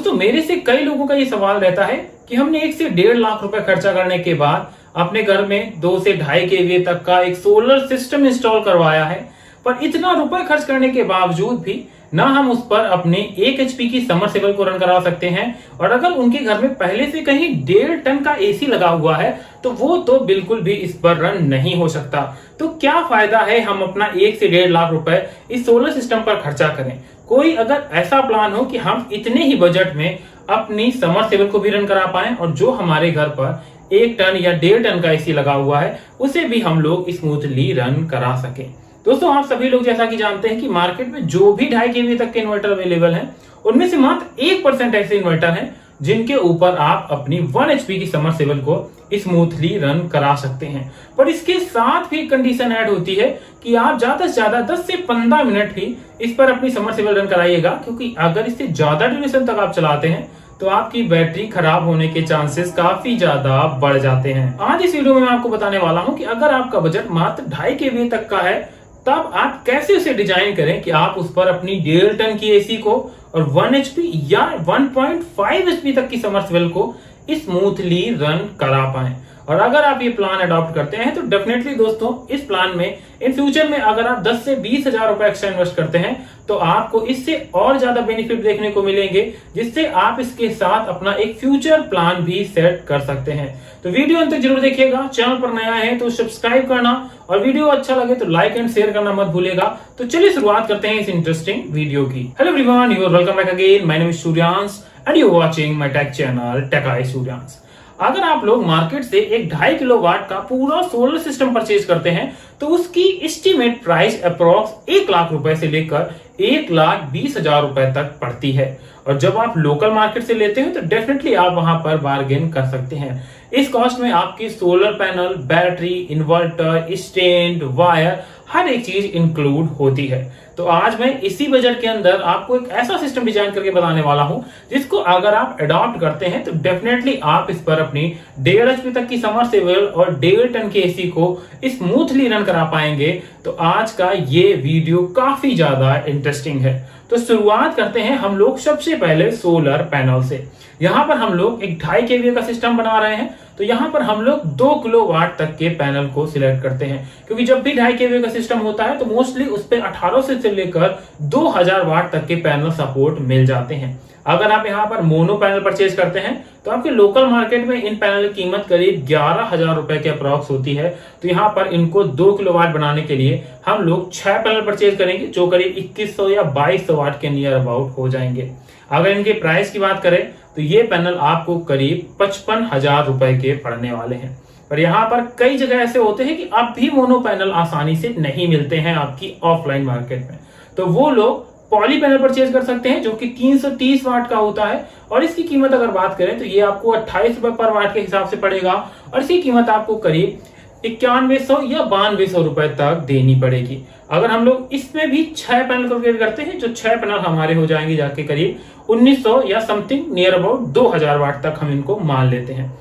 दोस्तों मेरे से कई लोगों का ये सवाल रहता है कि हमने 1 से 1.5 लाख रुपए खर्चा करने के बाद अपने घर में 2 से 2.5 केवीए तक का एक सोलर सिस्टम इंस्टॉल करवाया है, पर इतना रुपए खर्च करने के बावजूद भी ना हम उस पर अपने 1 HP की समरसेबल को रन करा सकते हैं। और अगर उनके घर में पहले से कहीं 1.5 टन का AC लगा हुआ है तो वो तो बिल्कुल भी इस पर रन नहीं हो सकता। तो क्या फायदा है हम अपना 1 से 1.5 लाख रुपए इस सोलर सिस्टम पर खर्चा करें। कोई अगर ऐसा प्लान हो कि हम इतने ही बजट में अपनी समरसेबल को भी रन करा पाए और जो हमारे घर पर 1 टन या 1.5 टन का AC लगा हुआ है उसे भी हम लोग स्मूथली रन करा सके। दोस्तों आप सभी लोग जैसा कि जानते हैं कि मार्केट में जो भी 2.5 केवीए तक के इन्वर्टर अवेलेबल हैं उनमें से मात्र 1% ऐसे इन्वर्टर हैं जिनके ऊपर आप अपनी 1 HP की समरसेबल को स्मूथली रन करा सकते हैं। पर इसके साथ भी कंडीशन ऐड होती है कि आप ज्यादा से ज्यादा 10 से 15 मिनट ही इस पर अपनी समरसेबल रन कराइएगा, क्योंकि अगर इससे ज्यादा ड्यूरेशन तक आप चलाते हैं तो आपकी बैटरी खराब होने के चांसेस काफी ज्यादा बढ़ जाते हैं। आज इस वीडियो में मैं आपको बताने वाला हूं कि अगर आपका बजट मात्र 2.5 केवीए तक का है तब आप कैसे उसे डिजाइन करें कि आप उस पर अपनी 1.5 टन की AC को और 1 HP या 1.5 HP तक की समरसेबल को स्मूथली रन करा पाएं। और अगर आप ये प्लान अडॉप्ट करते हैं तो डेफिनेटली दोस्तों इस प्लान में इन फ्यूचर में अगर आप 10 से 20 हजार रुपए एक्स्ट्रा इन्वेस्ट करते हैं तो आपको इससे और ज्यादा बेनिफिट देखने को मिलेंगे, जिससे आप इसके साथ अपना एक फ्यूचर प्लान भी सेट कर सकते हैं। तो वीडियो अंत तक जरूर देखिएगा। चैनल पर नया है तो सब्सक्राइब करना और वीडियो अच्छा लगे तो लाइक एंड शेयर करना मत भूलिएगा। तो चलिए शुरुआत करते हैं इस इंटरेस्टिंग वीडियो की। Hello everyone, you are welcome back again. My name is Suryansh and you are watching my tech channel tech I Suryansh. अगर आप लोग मार्केट से एक 2.5 किलोवाट का पूरा सोलर सिस्टम परचेज करते हैं तो उसकी एस्टिमेट प्राइस अप्रॉक्स 1 लाख रुपए से लेकर 1,20,000 रुपए तक पड़ती है। और जब आप लोकल मार्केट से लेते हैं तो डेफिनेटली आप वहां पर बार्गेन कर सकते हैं। इस कॉस्ट में आपकी solar panel, battery, inverter, stand, wire, हर एक चीज इंक्लूड होती है। तो आज मैं इसी बजट के अंदर आपको एक ऐसा सिस्टम डिजाइन करके बताने वाला हूं जिसको अगर आप अडॉप्ट करते हैं तो डेफिनेटली आप इस पर अपनी 1.5 HP तक की समरसेबल और 1.5 टन के AC को स्मूथली रन करा पाएंगे। तो आज का ये वीडियो काफी ज्यादा इंटरेस्टिंग है। तो शुरुआत करते हैं हम लोग सबसे पहले सोलर पैनल से। यहाँ पर हम लोग एक 2.5 केवीए का सिस्टम बना रहे हैं। तो यहाँ पर हम लोग 2 किलोवाट तक के पैनल को सिलेक्ट करते हैं, क्योंकि जब भी 2.5 केवीए का सिस्टम होता है तो मोस्टली उस पर 1800 से लेकर 2000 वाट तक के पैनल सपोर्ट मिल जाते हैं। अगर आप यहाँ पर मोनो पैनल परचेज करते हैं तो आपके लोकल मार्केट में इन पैनल की कीमत करीब 11,000 रुपए के अप्रॉक्स होती है। तो यहाँ पर इनको 2 किलोवाट बनाने के लिए हम लोग 6 पैनल परचेज करेंगे जो करीब 2100 या 2200 वाट के नियर अबाउट हो जाएंगे। अगर इनके प्राइस की बात करें तो ये पैनल आपको करीब 55,000 रुपए के पड़ने वाले हैं। पर यहाँ पर कई जगह ऐसे होते हैं कि अब भी मोनो पैनल आसानी से नहीं मिलते हैं आपकी ऑफलाइन मार्केट में, तो वो लोग पॉली पैनल परचेज कर सकते हैं जो कि 330 वाट का होता है। और इसकी कीमत अगर बात करें तो ये आपको 28 रुपए पर वाट के हिसाब से पड़ेगा और इसकी कीमत आपको करीब 9100 या 9200 रुपए तक देनी पड़ेगी। अगर हम लोग इसमें भी 6 पैनल कैलकुलेट करते हैं जो 6 पैनल हमारे हो जाएंगे जाके करीब 1900 या समथिंग नियर अबाउट 2000 वाट तक हम इनको मान लेते हैं।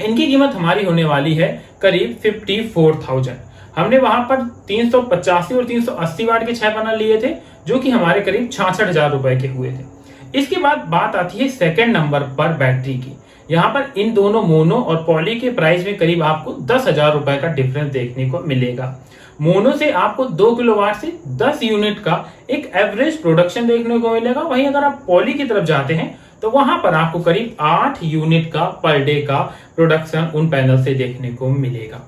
इनकी कीमत हमारी होने वाली है करीब 54,000। हमने वहां पर 385 और 380 वाट के 6 पैनल लिए थे जो कि हमारे करीब 66,000 रुपए के हुए थे। इसके बाद बात आती है सेकंड नंबर पर बैटरी की। यहाँ पर इन दोनों मोनो और पॉली के प्राइस में करीब आपको 10,000 रुपए का डिफरेंस देखने को मिलेगा। मोनो से आपको 2 किलोवाट से 10 यूनिट का एक एवरेज प्रोडक्शन देखने को मिलेगा। वहीं अगर आप पॉली की तरफ जाते हैं तो वहां पर आपको करीब 8 यूनिट का पर डे का प्रोडक्शन उन पैनल से देखने को मिलेगा।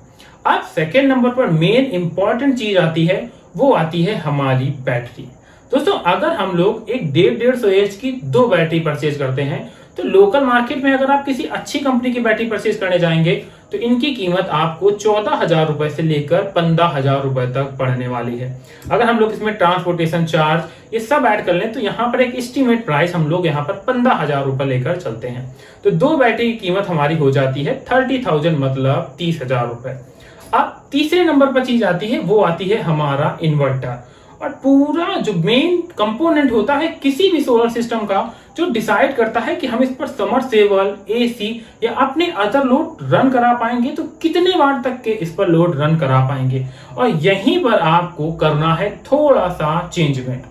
अब सेकेंड नंबर पर मेन इंपॉर्टेंट चीज आती है, वो आती है हमारी बैटरी। दोस्तों अगर हम लोग एक 150 AH की 2 बैटरी परचेज करते हैं तो लोकल मार्केट में अगर आप किसी अच्छी कंपनी की बैटरी परचेज करने जाएंगे तो इनकी कीमत आपको 14,000 रुपए से लेकर 15,000 रुपए तक पड़ने वाली है। अगर हम लोग इसमें ट्रांसपोर्टेशन चार्ज ये सब ऐड कर लें तो यहाँ पर एक एस्टिमेट प्राइस हम लोग यहाँ पर 15,000 रुपए लेकर चलते हैं। तो 2 बैटरी की कीमत हमारी हो जाती है 30,000 मतलब 30,000 रुपए। अब तीसरे नंबर पर चीज आती है वो आती है हमारा इन्वर्टर। और पूरा जो मेन कंपोनेंट होता है किसी भी सोलर सिस्टम का जो डिसाइड करता है कि हम इस पर समरसेबल, AC या अपने अदर लोड रन करा पाएंगे तो कितने वाट तक के इस पर लोड रन करा पाएंगे। और यहीं पर आपको करना है थोड़ा सा चेंजमेंट।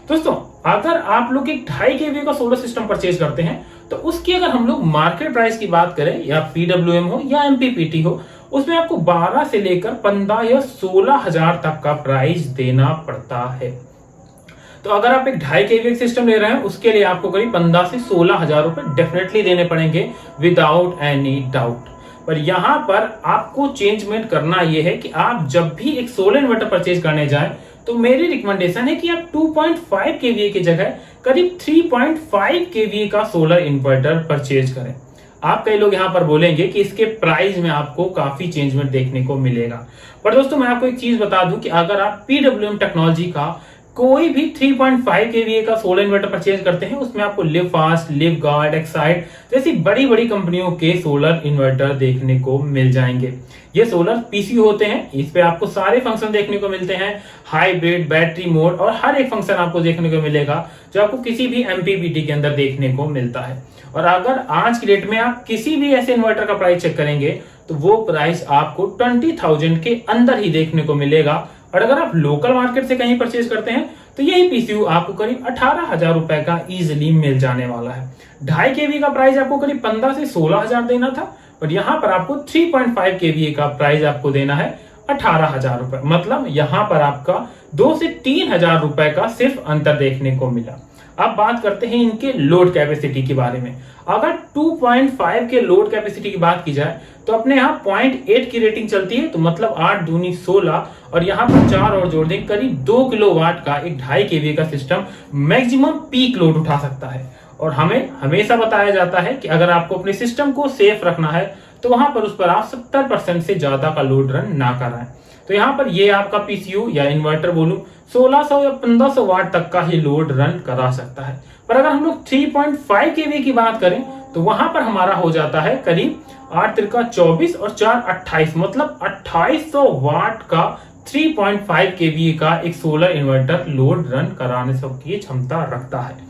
दोस्तों अगर आप लोग एक 2.5 kVA का सोलर सिस्टम परचेज करते हैं तो उसकी अगर हम लोग मार्केट प्राइस की बात करें, या पीडब्ल्यूएम हो या एमपीपीटी हो, उसमें आपको 12 से लेकर 15 या 16 हजार तक का प्राइस देना पड़ता है। तो अगर आप एक 2.5 kVA सिस्टम ले रहे हैं उसके लिए आपको करीब 15 से 16 हजार रुपए डेफिनेटली देने पड़ेंगे विदाउट एनी डाउट। पर यहाँ पर आपको चेंजमेंट करना यह है कि आप जब भी एक सोलर इन्वर्टर परचेज करने जाएं तो मेरी रिकमेंडेशन है कि आप 2.5 kVA की जगह करीब 3.5 kVA का सोलर इन्वर्टर परचेज करें। आप कई लोग यहाँ पर बोलेंगे कि इसके प्राइस में आपको काफी चेंजमेंट देखने को मिलेगा, पर दोस्तों मैं आपको एक चीज बता दूं कि अगर आप पीडब्ल्यूएम टेक्नोलॉजी का कोई भी 3.5 kVA का सोलर इन्वर्टर परचेज करते हैं उसमें आपको live fast, live guard, Exide जैसी बड़ी बड़ी कंपनियों के सोलर इन्वर्टर देखने को मिल जाएंगे। ये सोलर पीसी होते हैं, इस पे आपको सारे फंक्शन देखने को मिलते हैं, हाइब्रिड, बैटरी मोड और हर एक फंक्शन आपको देखने को मिलेगा जो आपको किसी भी एमपीपीटी के अंदर देखने को मिलता है। और अगर आज की डेट में आप किसी भी ऐसे इन्वर्टर का प्राइस चेक करेंगे तो वो प्राइस आपको 20,000 के अंदर ही देखने को मिलेगा। और अगर आप लोकल मार्केट से कहीं परचेज करते हैं तो यही पीसीयू आपको करीब 18,000 रुपए का इजिली मिल जाने वाला है। 2.5 kVA का प्राइस आपको करीब 15 से 16 हजार देना था, पर यहाँ पर आपको 3.5 kVA का प्राइस आपको देना है 18,000 रुपए। मतलब यहाँ पर आपका 2 से 3 हजार रुपए का सिर्फ अंतर देखने को मिला। अब बात करते हैं इनके लोड कैपेसिटी के बारे में। अगर 2.5 के लोड कैपेसिटी की बात की जाए तो अपने यहाँ 0.8 की रेटिंग चलती है, तो मतलब 8 दूनी 16 और यहाँ पर 4 और जोड़ दें, करीब 2 किलोवाट का एक 2.5 kVA का सिस्टम मैक्सिमम पीक लोड उठा सकता है। और हमें हमेशा बताया जाता है कि अगर आपको अपने सिस्टम को सेफ रखना है तो वहां पर उस पर आप 70% से ज्यादा का लोड रन ना कराएं। तो यहाँ पर ये आपका पीसीयू या इन्वर्टर बोलूं 1600 या 1500 वाट तक का ही लोड रन करा सकता है। पर अगर हम लोग 3.5 kVA की बात करें तो वहां पर हमारा हो जाता है करीब 8 तिरका 24 और 4 28, मतलब 2800 वाट का 3.5 kVA का एक सोलर इन्वर्टर लोड रन कराने की क्षमता रखता है।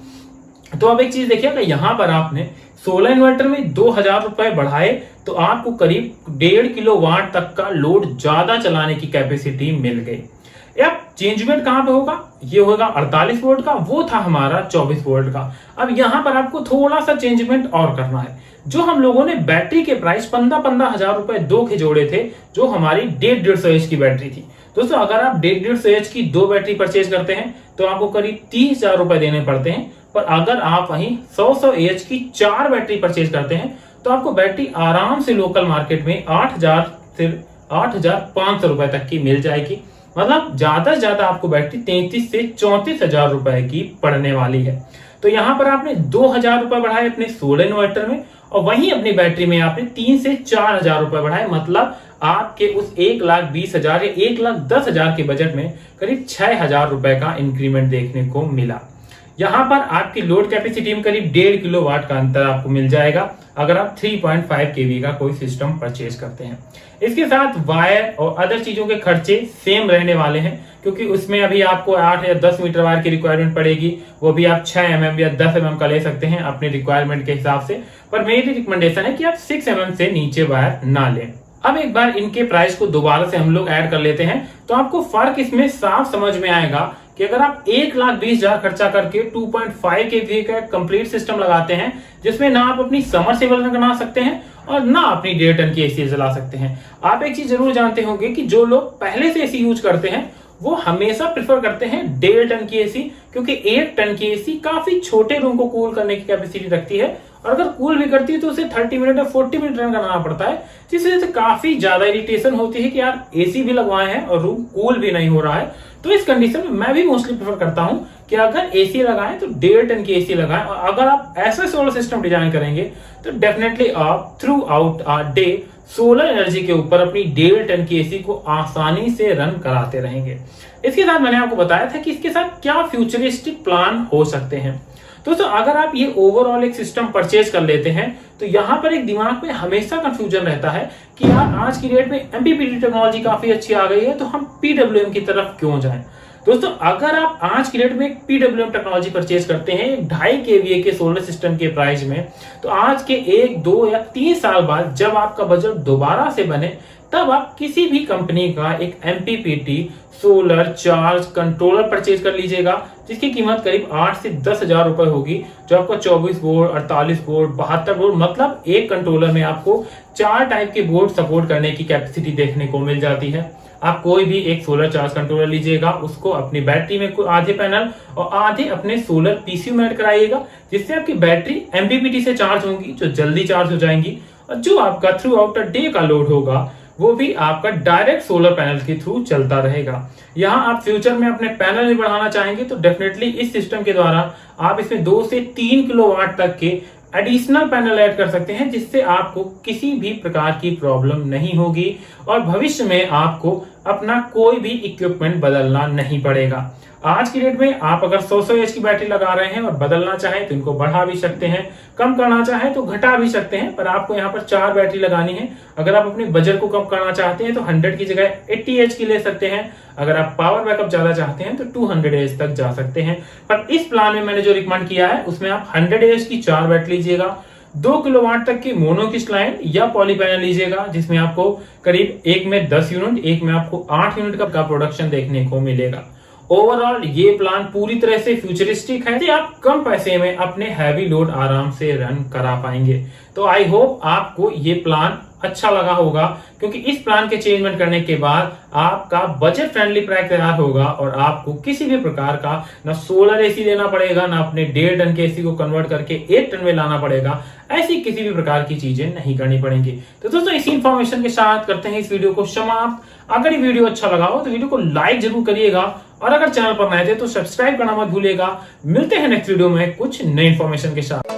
तो अब एक चीज देखिए, यहाँ पर आपने सोलर इन्वर्टर में 2,000 रुपए बढ़ाए तो आपको करीब 1.5 किलोवाट तक का लोड ज्यादा चलाने की कैपेसिटी मिल गई। अब चेंजमेंट कहां पे होगा? ये होगा 48 वोल्ट का, वो था हमारा 24 वोल्ट का। अब यहां पर आपको थोड़ा सा चेंजमेंट और करना है। जो हम लोगों ने बैटरी के प्राइस 15 हजार रुपए 2 के जोड़े थे, जो हमारी 150 एच की बैटरी थी। दोस्तों अगर आप 150 एच की 2 बैटरी परचेज करते हैं तो आपको करीब 30,000 रुपए देने पड़ते हैं। पर अगर आप वहीं 100 एच की 4 बैटरी परचेज करते हैं तो आपको बैटरी आराम से लोकल मार्केट में 8,000 से 8,500 रुपए तक की मिल जाएगी। मतलब ज्यादा से ज्यादा आपको बैटरी 33 से 34,000 रुपए की पड़ने वाली है। तो यहाँ पर आपने 2,000 रुपए बढ़ाए अपने सोलर इन्वर्टर में, और वहीं अपनी बैटरी में आपने 3 से 4,000 रुपए बढ़ाए। मतलब आपके उस 1,20,000 या 1,10,000 के बजट में करीब 6,000 रुपए का इंक्रीमेंट देखने को मिला। यहाँ पर आपकी लोड कैपेसिटी में करीब 1.5 किलोवाट का अंतर आपको मिल जाएगा अगर आप 3.5 kVA का कोई सिस्टम परचेज करते हैं। इसके साथ वायर और अदर चीजों के खर्चे सेम रहने वाले हैं, क्योंकि उसमें अभी आपको 8 या 10 मीटर वायर की रिक्वायरमेंट पड़ेगी। वो भी आप 6 mm या 10 mm का ले सकते हैं अपने रिक्वायरमेंट के हिसाब से। पर मेरी रिकमेंडेशन है कि आप 6 mm से नीचे वायर ना लें। अब एक बार इनके प्राइस को दोबारा से हम लोग ऐड कर लेते हैं तो आपको फर्क इसमें साफ समझ में आएगा कि अगर आप 1,20,000 खर्चा करके 2.5 kVA का कंप्लीट सिस्टम लगाते हैं, जिसमें ना आप अपनी समरसेबल बना सकते हैं और ना अपनी 1.5 टन की एसी चला सकते हैं। आप एक चीज जरूर जानते होंगे कि जो लोग पहले से एसी यूज करते हैं वो हमेशा प्रेफर करते हैं 1.5 टन की एसी, क्योंकि 1 टन की एसी काफी छोटे रूम को कूल करने की कैपेसिटी रखती है, और अगर कूल भी करती है तो उसे 30 मिनट या 40 मिनट रन कराना पड़ता है, जिस वजह से काफी ज्यादा इरिटेशन होती है कि यार एसी भी लगवाए हैं और रूम कूल भी नहीं हो रहा है। तो इस कंडीशन में मैं भी मोस्टली प्रेफर करता हूं कि अगर एसी लगाएं तो 1.5 टन की एसी लगाएं, और अगर आप ऐसा सोलर सिस्टम डिजाइन करेंगे तो डेफिनेटली आप through out day solar energy के ऊपर अपनी 1.5 टन की एसी को आसानी से रन कराते रहेंगे। इसके साथ मैंने आपको बताया था कि इसके साथ क्या फ्यूचरिस्टिक प्लान हो सकते हैं। दोस्तों अगर आप ये ओवरऑल एक सिस्टम परचेज कर लेते हैं तो यहाँ पर एक दिमाग में हमेशा कंफ्यूजन रहता है कि यार आज की डेट में एमपीपीटी टेक्नोलॉजी काफी अच्छी आ गई है तो हम पीडब्ल्यूएम की तरफ क्यों जाएं। दोस्तों अगर आप आज की डेट में एक पीडब्ल्यूएम टेक्नोलॉजी परचेज करते हैं 2.5 kVA के सोलर सिस्टम के प्राइस में, तो आज के 1, 2 या 3 साल बाद जब आपका बजट दोबारा से बने तब आप किसी भी कंपनी का एक MPPT solar charge controller purchase कर लीजिएगा, जिसकी कीमत करीब 8 से 10,000 रुपए होगी, जो आपको 24 बोर्ड, 48 बोर्ड, 72 बोर्ड, मतलब एक कंट्रोलर में आपको 4 टाइप के बोर्ड सपोर्ट करने की कैपेसिटी देखने को मिल जाती है। आप कोई भी एक सोलर चार्ज कंट्रोलर लीजिएगा, उसको अपनी बैटरी में आधे पैनल और आधे अपने सोलर PCU में ऐड कराइएगा, जिससे आपकी बैटरी MPPT से चार्ज होगी, जो जल्दी चार्ज हो जाएंगी, और जो आपका थ्रू आउट द डे का लोड होगा वो भी आपका डायरेक्ट सोलर पैनल के थ्रू चलता रहेगा। यहाँ आप फ्यूचर में अपने पैनल भी बढ़ाना चाहेंगे तो डेफिनेटली इस सिस्टम के द्वारा आप इसमें 2 से 3 किलोवाट तक के एडिशनल पैनल ऐड कर सकते हैं, जिससे आपको किसी भी प्रकार की प्रॉब्लम नहीं होगी और भविष्य में आपको अपना कोई भी इक्विपमेंट बदलना नहीं पड़ेगा। आज की डेट में आप अगर 100 एच की बैटरी लगा रहे हैं और बदलना चाहें तो इनको बढ़ा भी सकते हैं, कम करना चाहें तो घटा भी सकते हैं, पर आपको यहाँ पर 4 बैटरी लगानी है। अगर आप अपने बजट को कम करना चाहते हैं तो 100 की जगह 80 एच की ले सकते हैं। अगर आप पावर बैकअप ज्यादा चाहते हैं तो 200 एच तक जा सकते हैं। पर इस प्लान में मैंने जो रिकमेंड किया है उसमें आप 100 एच की 4 बैटरी लीजिएगा, 2 किलोवाट तक की मोनोकिस्ट लाइन या पॉली पैनल लीजिएगा, जिसमें आपको करीब एक में 10 यूनिट, एक में आपको 8 यूनिट का प्रोडक्शन देखने को मिलेगा। ओवरऑल ये प्लान पूरी तरह से फ्यूचरिस्टिक है, आप कम पैसे में अपने हैवी लोड आराम से रन करा पाएंगे। तो आई होप आपको ये प्लान अच्छा लगा होगा, क्योंकि इस प्लान के चेंजमेंट करने के बाद आपका बजट फ्रेंडली प्राइस तैयार होगा और आपको किसी भी प्रकार का ना सोलर एसी लेना पड़ेगा, ना अपने 1.5 टन के एसी को कन्वर्ट करके 1 टन में लाना पड़ेगा। ऐसी किसी भी प्रकार की चीजें नहीं करनी पड़ेंगी। तो दोस्तों इसी इंफॉर्मेशन के साथ करते हैं इस वीडियो को समाप्त। अगर ये वीडियो अच्छा लगा हो तो वीडियो को लाइक जरूर करिएगा और अगर चैनल पर नए थे तो सब्सक्राइब करना मत भूलिएगा। मिलते हैं नेक्स्ट वीडियो में कुछ नई इंफॉर्मेशन के साथ।